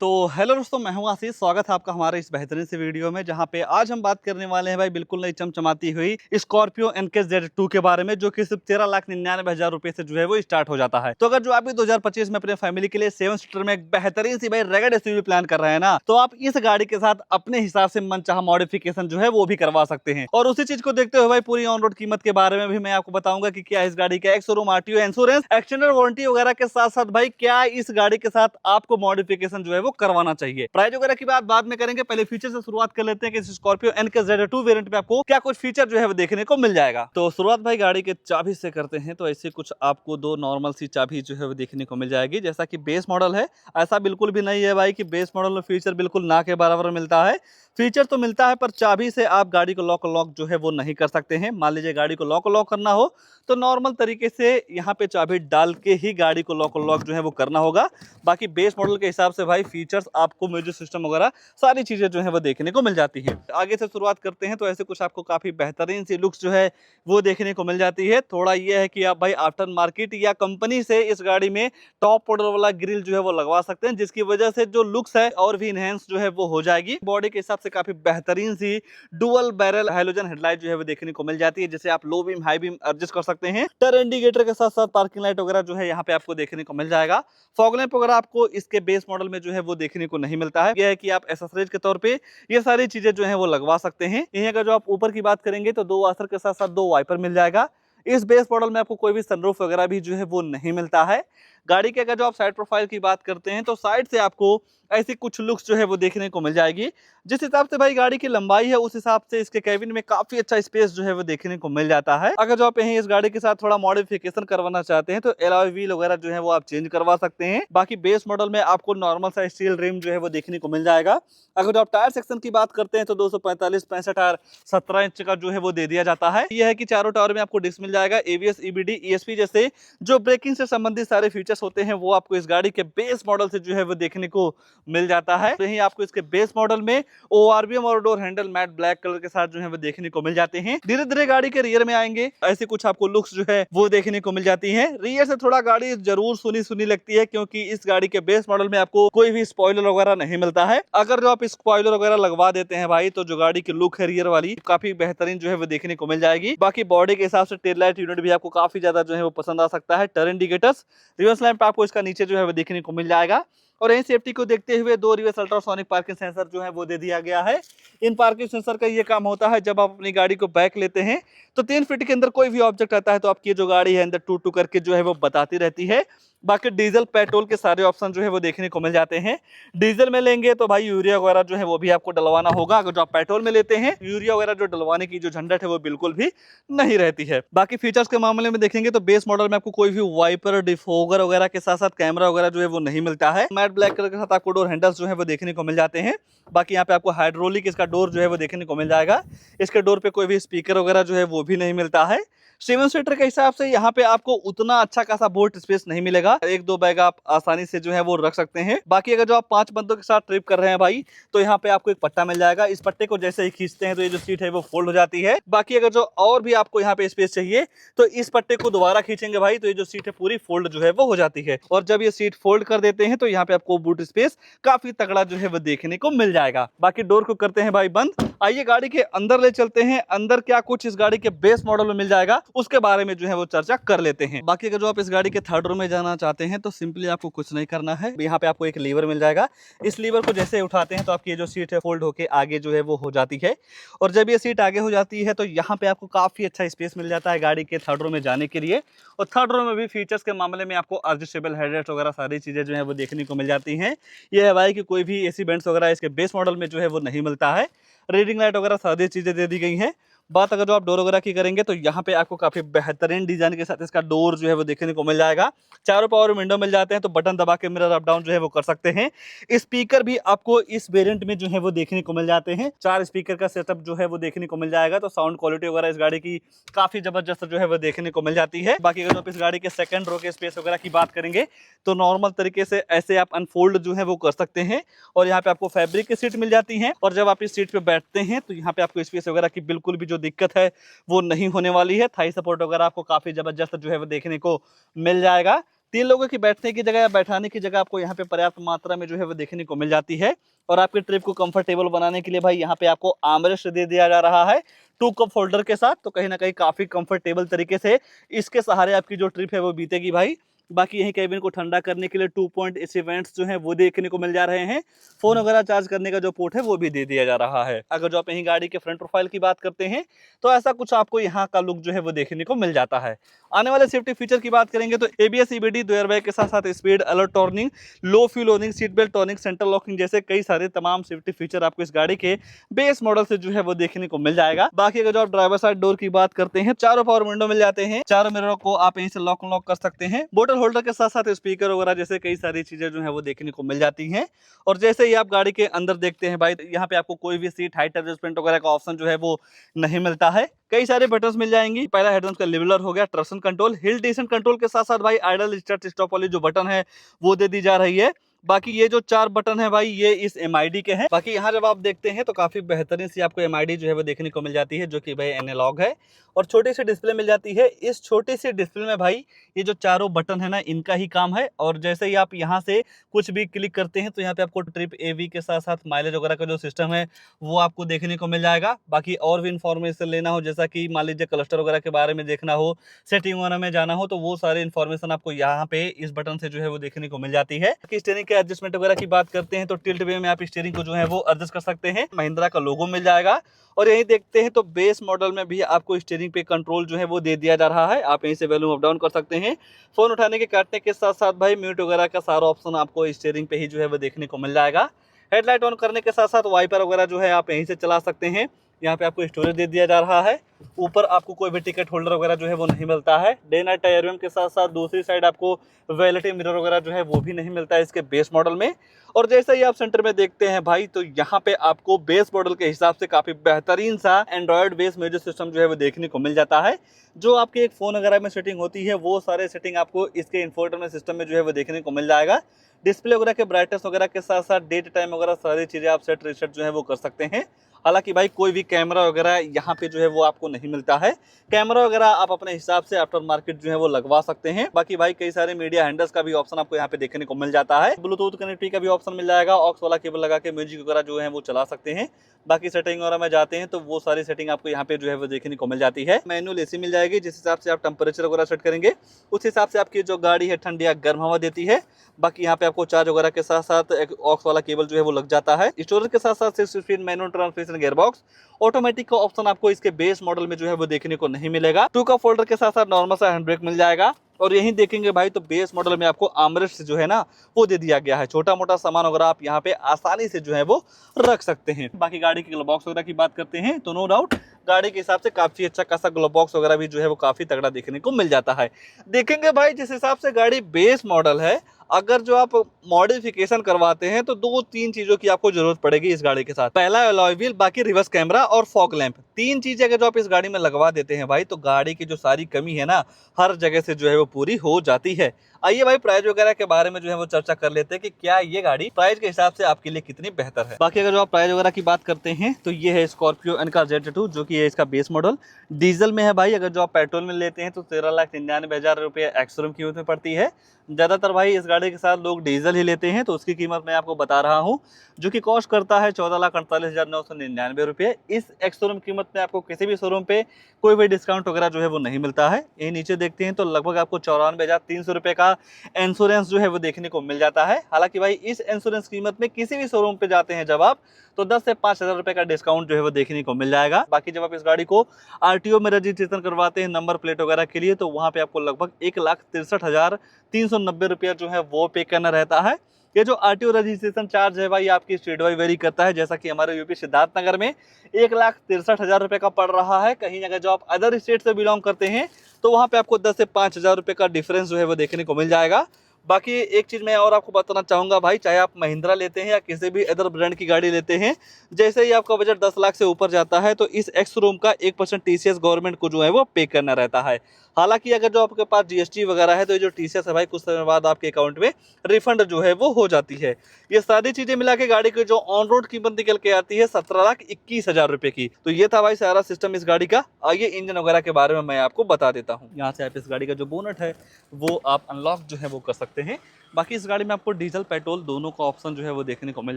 तो हेलो दोस्तों, मैं हूं आशीष। स्वागत है आपका हमारे इस बेहतरीन से वीडियो में, जहां पे आज हम बात करने वाले हैं भाई बिल्कुल नई चमचमाती हुई स्कॉर्पियो एनके Z2 के बारे में, जो कि सिर्फ 13,99,000 रुपए से जो है वो स्टार्ट हो जाता है। तो अगर जो आप भी 2025 में अपने फैमिली के लिए 7 सीटर में एक बेहतरीन सी भाई रेगड एसयूवी प्लान कर रहे हैं ना, तो आप इस गाड़ी के साथ अपने हिसाब से मनचाहा मॉडिफिकेशन जो है वो भी करवा सकते हैं। और उसी चीज को देखते हुए भाई पूरी ऑन रोड कीमत के बारे में भी मैं आपको बताऊंगा कि क्या इस गाड़ी का एक showroom RTO insurance, extended warranty वगैरह के साथ साथ भाई क्या इस गाड़ी के साथ आपको मॉडिफिकेशन जो है वो करवाना चाहिए। प्राइस वगैरह की बात बाद में करेंगे, पहले फीचर से शुरुआत कर लेते हैं कि इस स्कॉर्पियो एनके Z2 वेरिएंट में आपको क्या कुछ फीचर जो है वो देखने को मिल जाएगा। तो शुरुआत भाई गाड़ी के चाबी से करते हैं। तो ऐसे कुछ आपको दो नॉर्मल सी चाबी जो है वो देखने को मिल जाएगी। जैसा कि बेस मॉडल है, ऐसा बिल्कुल भी नहीं है भाई कि बेस मॉडल में फीचर बिल्कुल ना के बराबर मिलता है। फीचर तो मिलता है, पर चाबी से आप गाड़ी को लॉक जो है वो नहीं कर सकते हैं। मान लीजिए गाड़ी को लॉक करना हो तो नॉर्मल तरीके से यहाँ पे चाबी डाल के ही गाड़ी को लॉक जो है वो करना होगा। बाकी बेस मॉडल के हिसाब से भाई फीचर्स आपको म्यूजिक सिस्टम वगैरह सारी चीजें जो है वो देखने को मिल जाती हैं। आगे से शुरुआत करते हैं तो ऐसे कुछ आपको काफी बेहतरीन सी लुक्स जो है वो देखने को मिल जाती है। थोड़ा ये है कि आप भाई आफ्टर मार्केट या कंपनी से इस गाड़ी में टॉप मॉडल वाला ग्रिल जो है वो लगवा सकते हैं, जिसकी वजह से जो लुक्स है और भी इनहेंस जो है वो हो जाएगी। बॉडी के हिसाब से काफी बेहतरीन सी डुअल बैरल हैलोजन हेडलाइट जो है वो देखने को मिल जाती है, जिसे आप low beam high beam adjust कर सकते हैं। टर्न इंडिकेटर के साथ साथ पार्किंग लाइट वगैरह जो है यहाँ पे आपको देखने को मिल जाएगा। फॉग लैंप वगैरह आपको इसके बेस मॉडल में जो है वो देखने को नहीं मिलता है। यह है कि आप एसेसरीज के तौर पे ये सारी चीजें जो है वो लगवा सकते हैं। यहीं का जो आप ऊपर की बात करेंगे तो दो वॉशर के साथ साथ दो वाइपर मिल जाएगा। इस बेस मॉडल में आपको कोई भी सनरूफ वगैरह भी जो है वो नहीं मिलता है। गाड़ी के अगर जो आप साइड प्रोफाइल की बात करते हैं तो साइड से आपको ऐसी कुछ लुक्स जो है वो देखने को मिल जाएगी। जिस हिसाब से भाई गाड़ी की लंबाई है उस हिसाब से इसके कैबिन में काफी अच्छा स्पेस जो है वो देखने को मिल जाता है। अगर जो आप यहीं इस गाड़ी के साथ थोड़ा मॉडिफिकेशन करवाना चाहते हैं तो एलॉय व्हील वगैरह जो है वो आप चेंज करवा सकते हैं। बाकी बेस मॉडल में आपको नॉर्मल सा स्टील रिम जो है वो देखने को मिल जाएगा। अगर जो आप टायर सेक्शन की बात करते हैं तो 245 65 टायर 17 इंच का जो है वो दे दिया जाता है। यह है कि चारों टायर में आपको डिस्क मिल जाएगा। ABS EBD ESP जैसे जो ब्रेकिंग से संबंधित सारे फीचर्स होते हैं वो आपको इस गाड़ी के बेस मॉडल से जो है वो देखने को मिल जाता है। तो यही आपको इसके बेस मॉडल में ORBM और door handle matte black colour के साथ जो है वो देखने को मिल जाते हैं। धीरे धीरे गाड़ी के रियर में आएंगे, ऐसे कुछ आपको लुक्स जो है वो देखने को मिल जाती है। रियर से थोड़ा गाड़ी जरूर सुनी लगती है, क्योंकि इस गाड़ी के बेस मॉडल में आपको कोई भी स्पॉइलर वगैरह नहीं मिलता है। अगर जो आप स्पॉइलर वगैरह लगवा देते हैं भाई तो जो गाड़ी की लुक है रियर वाली काफी बेहतरीन जो है वो देखने को मिल जाएगी। बाकी बॉडी के हिसाब से टेल लाइट यूनिट भी आपको काफी ज्यादा जो है वो पसंद आ सकता है। टर्न इंडिकेटर्स, रिवर्स लैंप आपको इसका नीचे जो है वो देखने को मिल जाएगा। और यही सेफ्टी को देखते हुए दो रिवर्स अल्ट्रासोनिक पार्किंग सेंसर जो है वो दे दिया गया है। इन पार्किंग सेंसर का ये काम होता है, जब आप अपनी गाड़ी को बैक लेते हैं तो 3 फीट के अंदर कोई भी ऑब्जेक्ट आता है तो आपकी जो गाड़ी है अंदर टू करके जो है वो बताती रहती है। बाकी डीजल पेट्रोल के सारे ऑप्शन जो है वो देखने को मिल जाते हैं। डीजल में लेंगे तो भाई यूरिया वगैरह जो है वो भी आपको डलवाना होगा। अगर जो आप पेट्रोल में लेते हैं यूरिया वगैरह जो डलवाने की जो झंझट है वो बिल्कुल भी नहीं रहती है। बाकी फीचर्स के मामले में देखेंगे तो बेस मॉडल में आपको कोई भी वाइपर डिफोगर वगैरह के साथ साथ कैमरा वगैरह जो है वो नहीं मिलता है। मैट ब्लैक कलर के साथ आपको डोर हैंडल्स जो है वो देखने को मिल जाते हैं। बाकी यहाँ पे आपको हाइड्रोलिक इसका डोर जो है वो देखने को मिल जाएगा। इसके डोर पे कोई भी स्पीकर वगैरह जो है वो भी नहीं मिलता है। 7 सीटर के हिसाब से यहाँ पे आपको उतना अच्छा खासा बोट स्पेस नहीं मिलेगा। 1-2 बैग आप आसानी से जो है वो रख सकते हैं। बाकी अगर जो आप 5 बंदों के साथ ट्रिप कर रहे हैं भाई तो यहाँ पे आपको एक पट्टा मिल जाएगा। इस पट्टे को जैसे ही खींचते हैं तो ये जो सीट है वो फोल्ड हो जाती है। बाकी अगर जो और भी आपको यहाँ पे स्पेस चाहिए तो इस पट्टे को दोबारा खींचेंगे भाई तो ये जो सीट है पूरी फोल्ड जो है वो हो जाती है। और जब ये सीट फोल्ड कर देते हैं तो यहाँ पे आपको बूट स्पेस काफी तगड़ा जो है वो देखने को मिल जाएगा। बाकी डोर को करते हैं भाई बंद। आइए गाड़ी के अंदर ले चलते हैं। अंदर क्या कुछ इस गाड़ी के बेस मॉडल में मिल जाएगा उसके बारे में जो है वो चर्चा कर लेते हैं। बाकी अगर जो आप इस गाड़ी के थर्ड रो में जाना चाहते हैं तो सिंपली आपको कुछ नहीं करना है। यहाँ पे आपको एक लीवर मिल जाएगा। इस लीवर को जैसे उठाते हैं तो आपकी जो सीट है फोल्ड होके आगे जो है वो हो जाती है। और जब ये सीट आगे हो जाती है तो यहाँ पे आपको काफी अच्छा स्पेस मिल जाता है गाड़ी के थर्ड रो में जाने के लिए। और थर्ड रो में भी फीचर्स के मामले में आपको एडजस्टेबल हेडरेस्ट वगैरह सारी चीजें जो है वो देखने को मिल जाती हैं। ये है भाई कि कोई भी एसी वेंट्स वगैरह इसके बेस मॉडल में जो है वो नहीं मिलता है। रीडिंग लाइट वगैरह सारी चीजें दे दी गई हैं। बात अगर जो आप डोर वगैरह की करेंगे तो यहाँ पे आपको काफी बेहतरीन डिजाइन के साथ इसका डोर जो है वो देखने को मिल जाएगा। चारों पावर विंडो मिल जाते हैं तो बटन दबा के मिरर अप डाउन जो है वो कर सकते हैं। स्पीकर भी आपको इस वेरिएंट में जो है वो देखने को मिल जाते हैं। 4 स्पीकर का सेटअप जो है वो देखने को मिल जाएगा। तो साउंड क्वालिटी वगैरह इस गाड़ी की काफी जबरदस्त जो है वो देखने को मिल जाती है। बाकी अगर आप इस गाड़ी के सेकंड रो के स्पेस वगैरह की बात करेंगे तो नॉर्मल तरीके से ऐसे आप अनफोल्ड जो है वो कर सकते हैं। और यहाँ पे आपको फैब्रिक की सीट मिल जाती है। और जब आप इस सीट पे बैठते हैं तो यहाँ पे आपको स्पेस वगैरह की बिल्कुल भी जो दिक्कत है वो नहीं होने वाली है। थाई सपोर्ट वगैरह आपको काफी जबरदस्त जो है वो देखने को मिल जाएगा। 3 लोगों की बैठने की जगह या बैठाने की जगह आपको यहाँ पे पर्याप्त मात्रा में जो है वो देखने को मिल जाती है। और आपकी ट्रिप को कंफर्टेबल बनाने के लिए भाई यहाँ पे आपको आर्मरेस्ट दे दिया जा रहा है 2 कप होल्डर के साथ। तो कहीं ना कहीं काफी कंफर्टेबल तरीके से इसके सहारे आपकी जो ट्रिप है वो बीतेगी भाई। बाकी यही केबिन को ठंडा करने के लिए 2 पॉइंट एसी वेंट्स जो हैं वो देखने को मिल जा रहे हैं। फोन वगैरह चार्ज करने का जो पोर्ट है वो भी दे दिया जा रहा है। अगर जो आप यही गाड़ी के फ्रंट प्रोफाइल की बात करते हैं तो ऐसा कुछ आपको यहाँ का लुक जो है वो देखने को मिल जाता है। आने वाले सेफ्टी फीचर की बात करेंगे तो एबीएस ईबीडी 2 एयरबैग के साथ साथ speed alert turning, low fuel loading, seat belt turning, central locking जैसे कई सारे तमाम सेफ्टी फीचर आपको इस गाड़ी के बेस मॉडल से जो है वो देखने को मिल जाएगा। बाकी अगर जो आप ड्राइवर साइड डोर की बात करते हैं, चारों पावर विंडो मिल जाते हैं, चारों मिरर को आप यहीं से लॉक अनलॉक कर सकते हैं। बोतल होल्डर के साथ साथ स्पीकर वगैरह जैसे कई सारी चीजें जो है वो देखने को मिल जाती हैं। और जैसे ही आप गाड़ी के अंदर देखते हैं भाई, यहाँ पे आपको कोई भी सीट हाइट एडजस्टमेंट वगैरह का ऑप्शन जो है वो नहीं मिलता है। कई सारे बटन्स मिल जाएंगी। पहला हेडलाइट का लेवलर हो गया, traction control, hill descent control के साथ साथ भाई आइडल स्टार्ट स्टॉप वाली जो बटन है वो दे दी जा रही है। बाकी ये जो 4 बटन है भाई ये इस एमआईडी के हैं। बाकी यहाँ जब आप देखते हैं तो काफी बेहतरीन सी आपको एमआईडी जो है वो देखने को मिल जाती है, जो कि भाई एनालॉग है और छोटी सी डिस्प्ले मिल जाती है। इस छोटी सी डिस्प्ले में भाई ये जो चारों बटन है ना, इनका ही काम है। और जैसे ही आप यहाँ से कुछ भी क्लिक करते हैं तो यहाँ पे आपको ट्रिप एवी के साथ साथ माइलेज वगैरह का जो सिस्टम है वो आपको देखने को मिल जाएगा। बाकी और भी इन्फॉर्मेशन लेना हो, जैसा कि मान लीजिए क्लस्टर वगैरह के बारे में देखना हो, सेटिंग वगैरह में जाना हो, तो वो सारे इन्फॉर्मेशन आपको यहाँ पे इस बटन से जो है वो देखने को मिल जाती है। स्टीयरिंग के एडजस्टमेंट वगैरह की बात करते हैं तो टिल्ट वे में आप स्टीयरिंग को जो है वो एडजस्ट कर सकते हैं। महिंद्रा का लोगो मिल जाएगा। और यही देखते हैं तो बेस मॉडल में भी आपको स्टीयरिंग पे कंट्रोल जो है वो दे दिया जा रहा है। आप यहीं से वॉल्यूम अप डाउन कर सकते हैं। फोन उठाने के काटने के साथ साथ भाई म्यूट वगैरह का सारा ऑप्शन आपको स्टीयरिंग पे ही जो है वो देखने को मिल जाएगा। हेडलाइट ऑन करने के साथ साथ वाइपर वगैरह जो है आप यहीं से चला सकते हैं। यहाँ पे आपको स्टोरेज दे दिया जा रहा है। ऊपर आपको कोई भी टिकट होल्डर वगैरह जो है वो नहीं मिलता है। डे नाइट टायर के साथ साथ दूसरी साइड आपको वैलिटी मिरर वगैरह जो है वो भी नहीं मिलता है इसके बेस मॉडल में। और जैसे ही आप सेंटर में देखते हैं भाई तो यहाँ पे आपको बेस मॉडल के हिसाब से काफी बेहतरीन सा एंड्रॉयड बेस म्यूजिक सिस्टम जो है वो देखने को मिल जाता है। जो आपके एक फोन वगैरह में सेटिंग होती है वो सारे सेटिंग आपको इसके इंफोटेनमेंट सिस्टम में जो है वो देखने को मिल जाएगा। डिस्प्ले वगैरह के ब्राइटनेस वगैरह के साथ साथ डेट टाइम वगैरह सारी चीजें आप सेट रीसेट जो है वो कर सकते हैं। हालांकि भाई कोई भी कैमरा वगैरह यहाँ पे जो है वो आपको नहीं मिलता है। कैमरा वगैरह आप अपने हिसाब से आफ्टर मार्केट जो है वो लगवा सकते हैं। बाकी भाई कई सारे मीडिया हैंडल्स का भी ऑप्शन आपको यहाँ पे देखने को मिल जाता है। ब्लूटूथ कनेक्टिविटी का भी ऑप्शन मिल जाएगा। ऑक्स वाला केबल लगा के म्यूजिक वगैरह जो है वो चला सकते हैं। बाकी सेटिंग वगैरह में जाते हैं तो वो सारी सेटिंग आपको यहाँ पे जो है वो देखने को मिल जाती है। मैनुअल एसी मिल जाएगी, जिस हिसाब से आप टेम्परेचर वगैरह सेट करेंगे उस हिसाब से आपकी जो गाड़ी है ठंडी या गर्म हवा देती है। बाकी यहाँ पे आपको चार्ज वगैरह के साथ साथ एक ऑक्स वाला केबल जो है वो लग जाता है। स्टोरेज के साथ साथ 6 speed manual transmission gearbox, automatic का ऑप्शन आपको इसके बेस मॉडल में जो है वो देखने को नहीं मिलेगा। 2 का फोल्डर के साथ साथ नॉर्मल सा हैंड ब्रेक मिल जाएगा। और यही देखेंगे भाई तो बेस मॉडल में आपको आर्मरेस्ट जो है ना वो दे दिया गया है। छोटा मोटा सामान वगैरह आप यहाँ पे आसानी से जो है वो रख सकते हैं। बाकी गाड़ी की ग्लव बॉक्स वगैरह की बात करते हैं तो नो डाउट गाड़ी के हिसाब से काफी अच्छा खासा ग्लव बॉक्स वगैरह भी जो है वो काफी तगड़ा देखने को मिल जाता है। देखेंगे भाई जिस हिसाब से गाड़ी बेस मॉडल है, अगर जो आप मॉडिफिकेशन करवाते हैं तो 2-3 चीजों की आपको जरूरत पड़ेगी इस गाड़ी के साथ। पहला अलॉय व्हील, बाकी रिवर्स कैमरा और फॉग लैंप। 3 चीजें अगर जो आप इस गाड़ी में लगवा देते हैं भाई तो गाड़ी की जो सारी कमी है ना हर जगह से जो है वो पूरी हो जाती है। आइए भाई प्राइस वगैरह के बारे में जो है वो चर्चा कर लेते हैं कि क्या ये गाड़ी प्राइस के हिसाब से आपके लिए कितनी बेहतर है। बाकी अगर जो आप प्राइस वगैरह की बात करते हैं तो ये है स्कॉर्पियो एनका Z2 जो कि है इसका बेस मॉडल। डीजल में है भाई। अगर जो आप पेट्रोल में लेते हैं तो 13,99,000 रुपये एक्स-शोरूम कीमत में पड़ती है। ज़्यादातर भाई इस गाड़ी के साथ लोग डीजल ही लेते हैं तो उसकी कीमत मैं आपको बता रहा हूँ, जो कि कॉस्ट करता है 14,48,999 रुपये। इस एक्स-शोरूम कीमत में आपको किसी भी शोरूम पे कोई भी डिस्काउंट वगैरह जो है वो नहीं मिलता है। ये नीचे देखते हैं तो लगभग आपको 94,300 रुपये का इंश्योरेंस जो है वो देखने को मिल जाता है। हालांकि भाई इस इंश्योरेंस कीमत में किसी भी शोरूम पे जाते हैं जब आप तो 10 से 5,000 रुपये का डिस्काउंट जो है वो देखने को मिल जाएगा। बाकी जब आप इस गाड़ी को आरटीओ में रजिस्ट्रेशन करवाते हैं नंबर प्लेट वगैरह के लिए तो वहाँ पे आपको लगभग 1,63,390 रुपया जो है वो पे करना रहता है। ये जो आरटीओ रजिस्ट्रेशन चार्ज है भाई आपकी स्टेट वाइज वेरी करता है। जैसा कि हमारे यूपी सिद्धार्थनगर में 1,63,000 रुपये का पड़ रहा है। कहीं अगर जो आप अदर स्टेट से बिलोंग करते हैं तो वहाँ पे आपको 10 से 5,000 रुपये का डिफरेंस जो है वो देखने को मिल जाएगा। बाकी एक चीज़ मैं और आपको बताना चाहूँगा भाई, चाहे आप महिंद्रा लेते हैं या किसी भी अदर ब्रांड की गाड़ी लेते हैं, जैसे ही आपका बजट 10 लाख से ऊपर जाता है तो इस एक्स शोरूम का 1% टीसीएस गवर्नमेंट को जो है वो पे करना रहता है। हालांकि अगर जो आपके पास जीएसटी वगैरह है तो ये जो टीसीएस है भाई कुछ समय बाद आपके अकाउंट में रिफंड जो है वो हो जाती है। ये सारी चीज़ें मिला के गाड़ी की जो ऑन रोड कीमत निकल के आती है 17,21,000 रुपये की। तो ये था भाई सारा सिस्टम इस गाड़ी का। आइए इंजन वगैरह के बारे में मैं आपको बता देता हूँ। यहाँ से आप इस गाड़ी का जो बोनट है वो आप अनलॉक जो है वो कर सकते हैं। बाकी इस गाड़ी में आपको डीजल पेट्रोल दोनों का ऑप्शन जो है वो देखने को मिल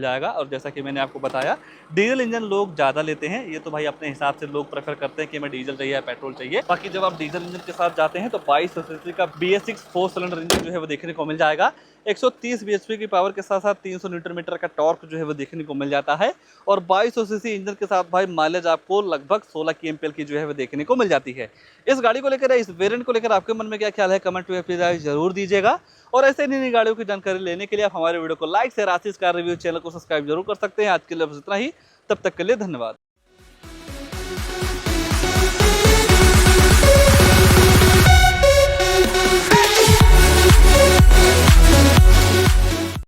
जाएगा। और जैसा कि मैंने आपको बताया, डीजल इंजन लोग ज़्यादा लेते हैं, ये तो भाई अपने हिसाब से लोग प्रेफर करते हैं कि हमें डीजल चाहिए या पेट्रोल चाहिए। बाकी जब आप डीजल इंजन के साथ जाते हैं तो 2200 सीसी का BS6 4 सिलेंडर इंजन जो है वो देखने को मिल जाएगा। 130 bhp की पावर के साथ साथ 300 न्यूटन मीटर का टॉर्क जो है वो देखने को मिल जाता है। और 2200 सीसी इंजन के साथ भाई माइलेज आपको लगभग 16 kmpl की जो है वो देखने को मिल जाती है। इस गाड़ी को लेकर, इस वेरिएंट को लेकर आपके मन में क्या ख्याल है, कमेंट में अपनी राय जरूर दीजिएगा। और ऐसे नई गाड़ियों की जानकारी लेने के लिए आप हमारे वीडियो को लाइक शेयर, आशीष कार रिव्यू चैनल को सब्सक्राइब जरूर कर सकते हैं। आज के लिए बस इतना ही, तब तक के लिए धन्यवाद।